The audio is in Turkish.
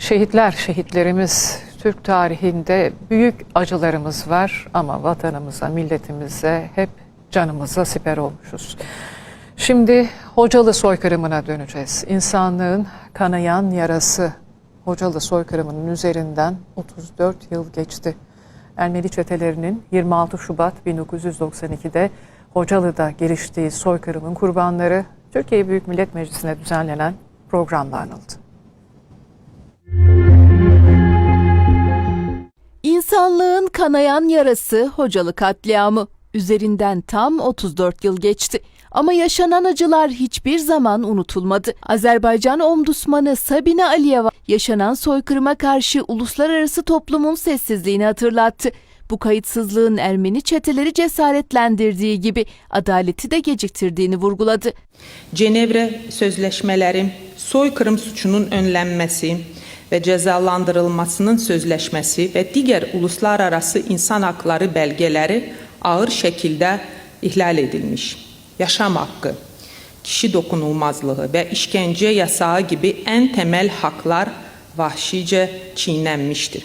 Şehitlerimiz Türk tarihinde büyük acılarımız var ama vatanımıza, milletimize hep canımıza siper olmuşuz. Şimdi Hocalı soykırımına döneceğiz. İnsanlığın kanayan yarası Hocalı soykırımının üzerinden 34 yıl geçti. Ermeni çetelerinin 26 Şubat 1992'de Hocalı'da giriştiği soykırımın kurbanları Türkiye Büyük Millet Meclisi'ne düzenlenen programla anıldı. İnsanlığın kanayan yarası Hocalı katliamı. Üzerinden tam 34 yıl geçti. Ama yaşanan acılar hiçbir zaman unutulmadı. Azerbaycan Ombudsmanı Sabine Aliyeva yaşanan soykırıma karşı uluslararası toplumun sessizliğini hatırlattı. Bu kayıtsızlığın Ermeni çeteleri cesaretlendirdiği gibi adaleti de geciktirdiğini vurguladı. Cenevre sözleşmeleri, soykırım suçunun önlenmesi ve cezalandırılmasının sözleşmesi ve diğer uluslararası insan hakları belgeleri ağır şekilde ihlal edilmiş. Yaşam hakkı, kişi dokunulmazlığı ve işkence yasağı gibi en temel haklar vahşice çiğnenmiştir.